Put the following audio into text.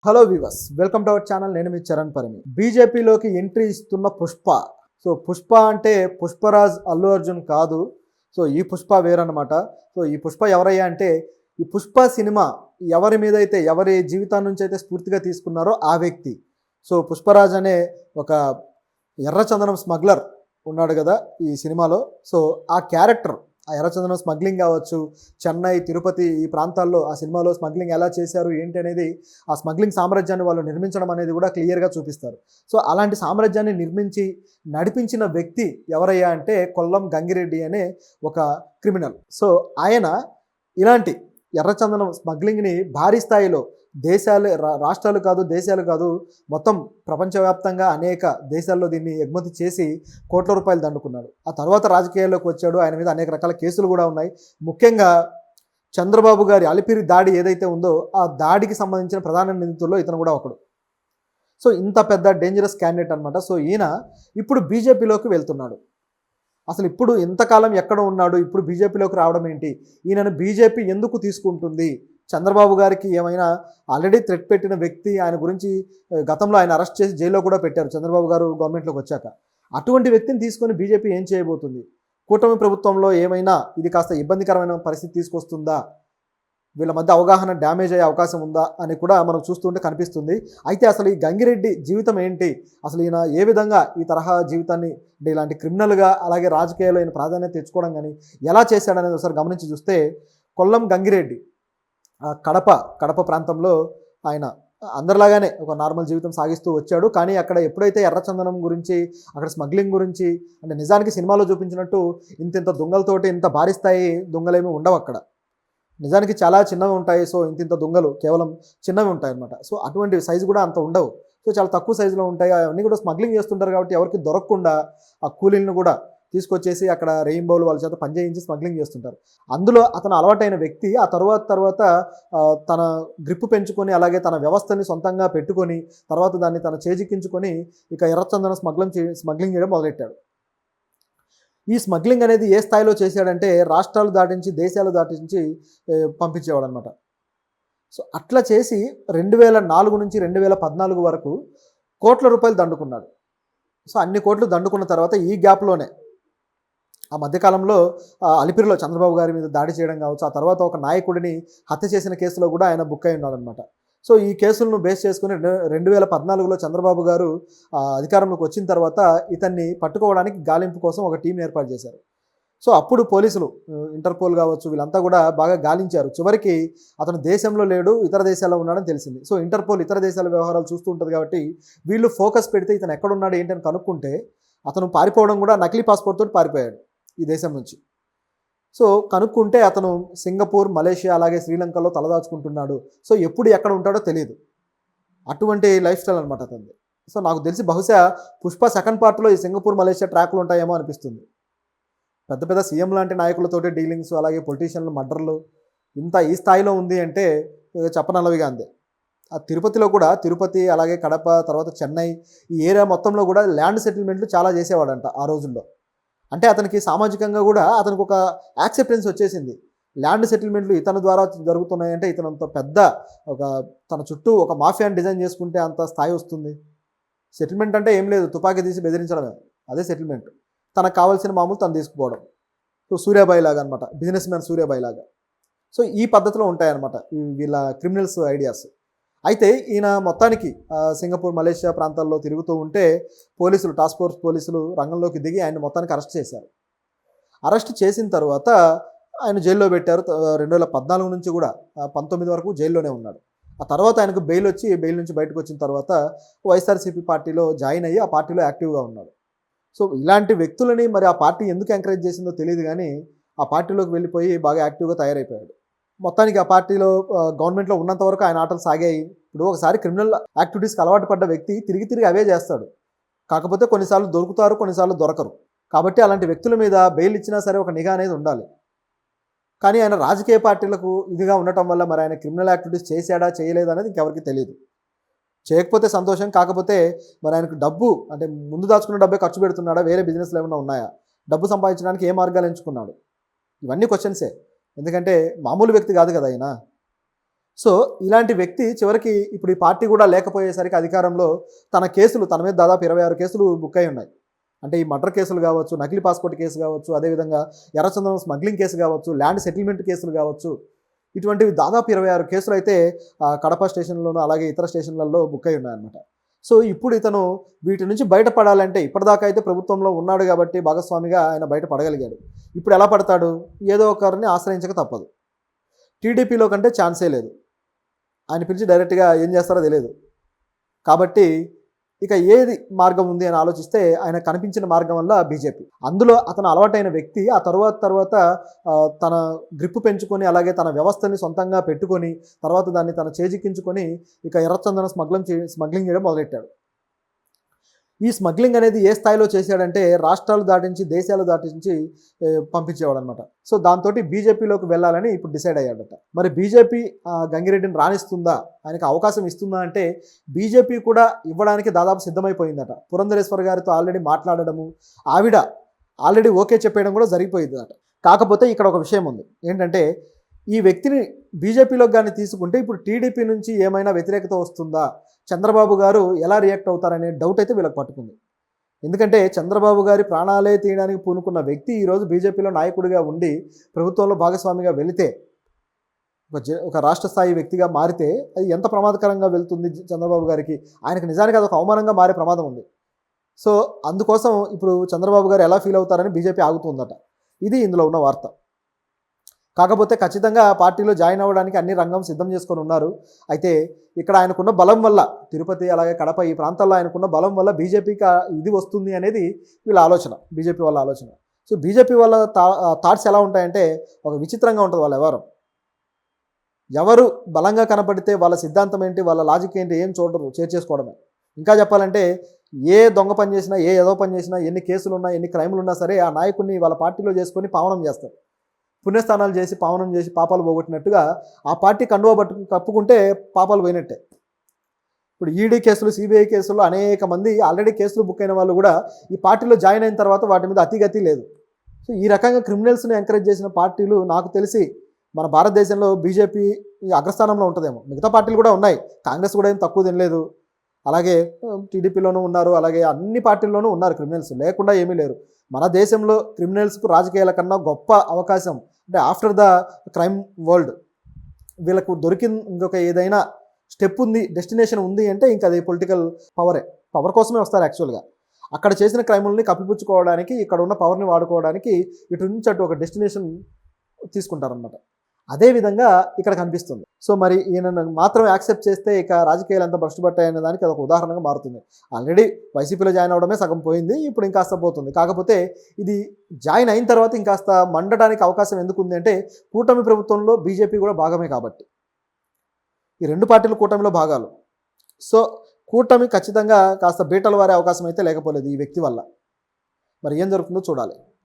Hello viewers, welcome to our channel. నేను మీ చరణ్ పరిమి. బీజేపీలోకి entry ఇస్తున్న పుష్ప. సో పుష్ప అంటే పుష్పరాజ్ అల్లు అర్జున్ కాదు. సో ఈ పుష్ప వేరన్నమాట. సో ఈ పుష్ప ఎవరయ్యా అంటే, ఈ పుష్ప సినిమా ఎవరి మీద అయితే, ఎవరి జీవితాన్ని నుంచి అయితే స్ఫూర్తిగా తీసుకున్నారో ఆ వ్యక్తి. సో పుష్పరాజ్ అనే ఒక ఎర్రచందనం స్మగ్లర్ ఉన్నాడు కదా ఈ సినిమాలో. సో ఆ క్యారెక్టర్, ఆ ఎర్రచందనం స్మగ్లింగ్ కావచ్చు, చెన్నై, తిరుపతి ఈ ప్రాంతాల్లో ఆ సినిమాలో స్మగ్లింగ్ ఎలా చేశారు ఏంటి అనేది, ఆ స్మగ్లింగ్ సామ్రాజ్యాన్ని వాళ్ళు నిర్మించడం అనేది కూడా క్లియర్గా చూపిస్తారు. సో అలాంటి సామ్రాజ్యాన్ని నిర్మించి నడిపించిన వ్యక్తి ఎవరయ్యా అంటే కొల్లం గంగిరెడ్డి అనే ఒక క్రిమినల్. సో ఆయన ఇలాంటి ఎర్రచందనం స్మగ్లింగ్ని భారీ స్థాయిలో దేశాలు, రాష్ట్రాలు కాదు, దేశాలు కాదు, మొత్తం ప్రపంచవ్యాప్తంగా అనేక దేశాల్లో దీన్ని ఎగుమతి చేసి కోట్ల రూపాయలు దండుకున్నాడు. ఆ తర్వాత రాజకీయాల్లోకి వచ్చాడు. ఆయన మీద అనేక రకాల కేసులు కూడా ఉన్నాయి. ముఖ్యంగా చంద్రబాబు గారి అలిపిరి దాడి ఏదైతే ఉందో ఆ దాడికి సంబంధించిన ప్రధాన నిందితుల్లో ఇతను కూడా ఒకడు. సో ఇంత పెద్ద డేంజరస్ క్యాండిడేట్ అనమాట. సో ఈయన ఇప్పుడు బీజేపీలోకి వెళ్తున్నాడు. అసలు ఇప్పుడు ఇంతకాలం ఎక్కడ ఉన్నాడు, ఇప్పుడు బీజేపీలోకి రావడం ఏంటి, ఈయనను బీజేపీ ఎందుకు తీసుకుంటుంది, చంద్రబాబు గారికి ఏమైనా ఆల్రెడీ థ్రెట్ పెట్టిన వ్యక్తి, ఆయన గురించి గతంలో ఆయన అరెస్ట్ చేసి జైల్లో కూడా పెట్టారు చంద్రబాబు గారు గవర్నమెంట్లోకి వచ్చాక. అటువంటి వ్యక్తిని తీసుకొని బీజేపీ ఏం చేయబోతుంది, కూటమి ప్రభుత్వంలో ఏమైనా ఇది కాస్త ఇబ్బందికరమైన పరిస్థితి తీసుకొస్తుందా, వీళ్ళ మధ్య అవగాహన డ్యామేజ్ అయ్యే అవకాశం ఉందా అని కూడా మనం చూస్తుంటే కనిపిస్తుంది. అయితే అసలు ఈ గంగిరెడ్డి జీవితం ఏంటి, అసలు ఈయన ఏ విధంగా ఈ తరహా జీవితాన్ని అంటే ఇలాంటి క్రిమినల్గా అలాగే రాజకీయాల్లో ఈయన ప్రాధాన్యత తెచ్చుకోవడం కానీ ఎలా చేశాడనేది ఒకసారి గమనించి చూస్తే, కొల్లం గంగిరెడ్డి కడప ప్రాంతంలో ఆయన అందరిలాగానే ఒక నార్మల్ జీవితం సాగిస్తూ వచ్చాడు. కానీ అక్కడ ఎప్పుడైతే ఎర్రచందనం గురించి, అక్కడ స్మగ్లింగ్ గురించి, అంటే నిజానికి సినిమాలో చూపించినట్టు ఇంత దొంగలతోటి ఇంత భారీ స్థాయి దొంగలేమీ ఉండవు అక్కడ. నిజానికి చాలా చిన్నవి ఉంటాయి. సో ఇంత దొంగలు కేవలం చిన్నవి ఉంటాయి అన్నమాట. సో అటువంటి సైజు కూడా అంత ఉండవు. సో చాలా తక్కువ సైజులో ఉంటాయి. అవన్నీ కూడా స్మగ్లింగ్ చేస్తుంటారు కాబట్టి ఎవరికి దొరకకుండా ఆ కూలీలను కూడా తీసుకొచ్చేసి అక్కడ రెయిన్బోలు వాళ్ళ చేత పనిచేయించి స్మగ్లింగ్ చేస్తుంటారు. అందులో అతను అలవాటైన వ్యక్తి ఆ తర్వాత తన గ్రిప్ పెంచుకొని, అలాగే తన వ్యవస్థని సొంతంగా పెట్టుకొని, తర్వాత దాన్ని తన చేజిక్కించుకొని ఇక ఎర్రచందన స్మగ్లింగ్ చేయడం మొదలెట్టాడు. ఈ స్మగ్లింగ్ అనేది ఏ స్థాయిలో చేశాడంటే రాష్ట్రాలు దాటించి, దేశాలు దాటించి పంపించేవాడు అనమాట. సో అట్లా చేసి 2004 నుంచి 2014 వరకు కోట్ల రూపాయలు దండుకున్నాడు. సో అన్ని కోట్లు దండుకున్న తర్వాత ఈ గ్యాప్లోనే ఆ మధ్యకాలంలో అలిపిరిలో చంద్రబాబు గారి మీద దాడి చేయడం కావచ్చు, ఆ తర్వాత ఒక నాయకుడిని హత్య చేసిన కేసులో కూడా ఆయన బుక్ అయి ఉన్నాడు అనమాట. సో ఈ కేసులను బేస్ చేసుకుని 2014లో చంద్రబాబు గారు అధికారంలోకి వచ్చిన తర్వాత ఇతన్ని పట్టుకోవడానికి గాలింపు కోసం ఒక టీంని ఏర్పాటు చేశారు. సో అప్పుడు పోలీసులు, ఇంటర్పోల్ కావచ్చు, వీళ్ళంతా కూడా బాగా గాలించారు. చివరికి అతను దేశంలో లేడు, ఇతర దేశాల్లో ఉన్నాడని తెలిసింది. సో ఇంటర్పోల్ ఇతర దేశాల వ్యవహారాలు చూస్తూ ఉంటుంది కాబట్టి వీళ్ళు ఫోకస్ పెడితే ఇతను ఎక్కడున్నాడు ఏంటని కనుక్కుంటే అతను పారిపోవడం కూడా నకిలీ పాస్పోర్ట్ తోటి పారిపోయాడు ఈ దేశం నుంచి. సో కనుక్కుంటే అతను సింగపూర్, మలేషియా అలాగే శ్రీలంకలో తలదాచుకుంటున్నాడు. సో ఎప్పుడు ఎక్కడ ఉంటాడో తెలియదు. అటువంటి లైఫ్ స్టైల్ అనమాట అతనిది. సో నాకు తెలిసి బహుశా పుష్ప సెకండ్ పార్ట్లో ఈ సింగపూర్, మలేషియా ట్రాక్లు ఉంటాయేమో అనిపిస్తుంది. పెద్ద పెద్ద సీఎం లాంటి నాయకులతోటి డీలింగ్స్, అలాగే పొలిటీషియన్లు మర్డర్లు ఇంత ఈ స్థాయిలో ఉంది అంటే చెప్పనలవిగా అందే. ఆ తిరుపతిలో కూడా, తిరుపతి అలాగే కడప, తర్వాత చెన్నై ఈ ఏరియా మొత్తంలో కూడా ల్యాండ్ సెటిల్మెంట్లు చాలా చేసేవాడంట ఆ రోజుల్లో. అంటే అతనికి సామాజికంగా కూడా అతనికి ఒక యాక్సెప్టెన్స్ వచ్చేసింది. ల్యాండ్ సెటిల్మెంట్లు ఇతని ద్వారా జరుగుతున్నాయంటే ఇతను అంత పెద్ద ఒక తన చుట్టూ ఒక మాఫియాని డిజైన్ చేసుకుంటే అంత స్థాయి వస్తుంది. సెటిల్మెంట్ అంటే ఏం లేదు, తుపాకీ తీసి బెదిరించడమే, అదే సెటిల్మెంట్. తనకు కావాల్సిన మామూలు తను తీసుకుపోవడం. సో సూర్యాబాయి లాగా అనమాట, బిజినెస్ మ్యాన్ సూర్యాబాయి లాగా. సో ఈ పద్ధతిలో ఉంటాయన్నమాట వీళ్ళ క్రిమినల్స్ ఐడియాస్. అయితే ఈయన మొత్తానికి సింగపూర్, మలేషియా ప్రాంతాల్లో తిరుగుతూ ఉంటే పోలీసులు, టాస్క్ ఫోర్స్ పోలీసులు రంగంలోకి దిగి ఆయన మొత్తానికి అరెస్ట్ చేశారు. అరెస్ట్ చేసిన తర్వాత ఆయన జైల్లో పెట్టారు. 2014 నుంచి కూడా 19 వరకు జైల్లోనే ఉన్నాడు. ఆ తర్వాత ఆయనకు బెయిల్ వచ్చి, బెయిల్ నుంచి బయటకు వచ్చిన తర్వాత వైఎస్ఆర్సీపీ పార్టీలో జాయిన్ అయ్యి ఆ పార్టీలో యాక్టివ్గా ఉన్నాడు. సో ఇలాంటి వ్యక్తులని మరి ఆ పార్టీ ఎందుకు ఎంకరేజ్ చేసిందో తెలియదు, కానీ ఆ పార్టీలోకి వెళ్ళిపోయి బాగా యాక్టివ్గా తయారైపోయాడు. మొత్తానికి ఆ పార్టీలో గవర్నమెంట్లో ఉన్నంత వరకు ఆయన ఆటలు సాగాయి. ఇప్పుడు ఒకసారి క్రిమినల్ యాక్టివిటీస్కి అలవాటు పడ్డ వ్యక్తి తిరిగి అవే చేస్తాడు. కాకపోతే కొన్నిసార్లు దొరుకుతారు, కొన్నిసార్లు దొరకరు. కాబట్టి అలాంటి వ్యక్తుల మీద బెయిల్ ఇచ్చినా సరే ఒక నిఘా అనేది ఉండాలి. కానీ ఆయన రాజకీయ పార్టీలకు ఇదిగా ఉండటం వల్ల మరి ఆయన క్రిమినల్ యాక్టివిటీస్ చేశాడా చేయలేదా అనేది ఇంకెవరికి తెలియదు. చేయకపోతే సంతోషం, కాకపోతే మరి ఆయనకు డబ్బు అంటే ముందు దాచుకున్న డబ్బే ఖర్చు పెడుతున్నాడా, వేరే బిజినెస్లు ఏమైనా ఉన్నాయా, డబ్బు సంపాదించడానికి ఏ మార్గాలు ఎంచుకున్నాడు, ఇవన్నీ క్వశ్చన్సే. ఎందుకంటే మామూలు వ్యక్తి కాదు కదా ఆయన. సో ఇలాంటి వ్యక్తి చివరికి ఇప్పుడు ఈ పార్టీ కూడా లేకపోయేసరికి అధికారంలో తన కేసులు తన మీద దాదాపు 26 కేసులు బుక్ అయి ఉన్నాయి. అంటే ఈ మర్డర్ కేసులు కావచ్చు, నకిలీ పాస్పోర్ట్ కేసు కావచ్చు, అదేవిధంగా ఎర్రచందనం స్మగ్లింగ్ కేసు కావచ్చు, ల్యాండ్ సెటిల్మెంట్ కేసులు కావచ్చు, ఇటువంటివి దాదాపు 26 కేసులు అయితే కడప స్టేషన్లోనూ అలాగే ఇతర స్టేషన్లలో బుక్ అయి ఉన్నాయన్నమాట. సో ఇప్పుడు ఇతను వీటి నుంచి బయటపడాలంటే ఇప్పటిదాకా అయితే ప్రభుత్వంలో ఉన్నాడు కాబట్టి భాగస్వామిగా ఆయన బయటపడగలిగాడు. ఇప్పుడు ఎలా పడతాడు? ఏదో ఒకరిని ఆశ్రయించక తప్పదు. టీడీపీలో కంటే ఛాన్సే లేదు. ఆయన పిలిచి డైరెక్ట్గా ఏం చేస్తారో తెలియదు. కాబట్టి ఇక ఏది మార్గం ఉంది అని ఆలోచిస్తే ఆయన కనిపించిన మార్గం వల్ల బీజేపీ. అందులో అతను అలవాటైన వ్యక్తి ఆ తర్వాత తన గ్రిప్పు పెంచుకొని అలాగే తన వ్యవస్థని సొంతంగా పెట్టుకొని తర్వాత దాన్ని తన చేజిక్కించుకొని ఇక ఎర్రచందనం స్మగ్లింగ్ చేయడం మొదలెట్టాడు. ఈ స్మగ్లింగ్ అనేది ఏ స్థాయిలో చేశాడంటే రాష్ట్రాలు దాటించి దేశాలు దాటించి పంపించేవాడు అనమాట. సో దాంతో బీజేపీలోకి వెళ్ళాలని ఇప్పుడు డిసైడ్ అయ్యాడట. మరి బీజేపీ గంగిరెడ్డిని రాణిస్తుందా, ఆయనకు అవకాశం ఇస్తుందా అంటే బీజేపీ కూడా ఇవ్వడానికి దాదాపు సిద్ధమైపోయిందట. పురంధరేశ్వర్ గారితో ఆల్రెడీ మాట్లాడడము, ఆవిడ ఆల్రెడీ ఓకే చెప్పేయడం కూడా జరిగిపోయిందట. కాకపోతే ఇక్కడ ఒక విషయం ఉంది. ఏంటంటే ఈ వ్యక్తిని బీజేపీలోకి కానీ తీసుకుంటే ఇప్పుడు టీడీపీ నుంచి ఏమైనా వ్యతిరేకత వస్తుందా, చంద్రబాబు గారు ఎలా రియాక్ట్ అవుతారనే డౌట్ అయితే వీళ్ళకి పట్టుకుంది. ఎందుకంటే చంద్రబాబు గారి ప్రాణాలే తీయడానికి పూనుకున్న వ్యక్తి ఈరోజు బీజేపీలో నాయకుడిగా ఉండి ప్రభుత్వంలో భాగస్వామిగా వెళితే ఒక రాష్ట్ర స్థాయి వ్యక్తిగా మారితే అది ఎంత ప్రమాదకరంగా వెళ్తుంది చంద్రబాబు గారికి. ఆయనకు నిజానికి అది ఒక అవమానంగా మారే ప్రమాదం ఉంది. సో అందుకోసం ఇప్పుడు చంద్రబాబు గారు ఎలా ఫీల్ అవుతారని బీజేపీ ఆగుతుందట. ఇది ఇందులో ఉన్న వార్త. కాకపోతే ఖచ్చితంగా పార్టీలో జాయిన్ అవ్వడానికి అన్ని రంగం సిద్ధం చేసుకొని ఉన్నారు. అయితే ఇక్కడ ఆయనకున్న బలం వల్ల తిరుపతి అలాగే కడప ఈ ప్రాంతాల్లో ఆయనకున్న బలం వల్ల బీజేపీకి ఇది వస్తుంది అనేది వీళ్ళ ఆలోచన, బీజేపీ వాళ్ళ ఆలోచన. సో బీజేపీ వాళ్ళ థాట్స్ ఎలా ఉంటాయంటే ఒక విచిత్రంగా ఉంటుంది. వాళ్ళు ఎవరు బలంగా కనపడితే వాళ్ళ సిద్ధాంతం ఏంటి, వాళ్ళ లాజిక్ ఏంటి ఏం చూడరు, చేసుకోవడమే. ఇంకా చెప్పాలంటే ఏ దొంగ పని చేసినా, ఏ ఏదో పని చేసినా, ఎన్ని కేసులు ఉన్నా, ఎన్ని క్రైములు ఉన్నా సరే ఆ నాయకుడిని వాళ్ళ పార్టీలో చేసుకొని పావనం చేస్తారు. పుణ్యస్థానాలు చేసి పావనం చేసి పాపాలు పోగొట్టినట్టుగా ఆ పార్టీ కండువా కప్పుకుంటే పాపాలు పోయినట్టే. ఇప్పుడు ఈడీ కేసులు, సిబిఐ కేసులు అనేక మంది ఆల్రెడీ కేసులు బుక్ అయిన వాళ్ళు కూడా ఈ పార్టీలో జాయిన్ అయిన తర్వాత వాటి మీద అతిగతి లేదు. సో ఈ రకంగా క్రిమినల్స్ని ఎంకరేజ్ చేసిన పార్టీలు నాకు తెలిసి మన భారతదేశంలో బీజేపీ అగ్రస్థానంలో ఉంటుందేమో. మిగతా పార్టీలు కూడా ఉన్నాయి, కాంగ్రెస్ కూడా ఏం తక్కువ తినలేదు, అలాగే టీడీపీలోనూ ఉన్నారు, అలాగే అన్ని పార్టీల్లోనూ ఉన్నారు క్రిమినల్స్, లేకుండా ఏమీ లేరు. మన దేశంలో క్రిమినల్స్కు రాజకీయాల కన్నా గొప్ప అవకాశం అంటే ఆఫ్టర్ ద క్రైమ్ వరల్డ్ వీళ్ళకు దొరికిన ఇంకొక ఏదైనా స్టెప్ ఉంది, డెస్టినేషన్ ఉంది అంటే ఇంకా అది పొలిటికల్ పవర్ కోసమే వస్తారు. యాక్చువల్గా అక్కడ చేసిన క్రైముల్ని కప్పిపుచ్చుకోవడానికి, ఇక్కడ ఉన్న పవర్ని వాడుకోవడానికి ఇటు నుంచి అటు ఒక డెస్టినేషన్ తీసుకుంటారనమాట. అదేవిధంగా ఇక్కడ కనిపిస్తుంది. సో మరి ఈయనను మాత్రం యాక్సెప్ట్ చేస్తే ఇక రాజకీయాలు ఎంత భ్రష్టుపట్టాయనే దానికి అదొక ఉదాహరణగా మారుతుంది. ఆల్రెడీ వైసీపీలో జాయిన్ అవడమే సగం పోయింది, ఇప్పుడు ఇంకాస్త పోతుంది. కాకపోతే ఇది జాయిన్ అయిన తర్వాత ఇంకాస్త మండడానికి అవకాశం ఎందుకు ఉంది అంటే కూటమి ప్రభుత్వంలో బీజేపీ కూడా భాగమే కాబట్టి. ఈ రెండు పార్టీలు కూటమిలో భాగాలు. సో కూటమి ఖచ్చితంగా కాస్త బీటలు వారే అవకాశం అయితే లేకపోలేదు ఈ వ్యక్తి వల్ల. మరి ఏం జరుగుతుందో చూడాలి.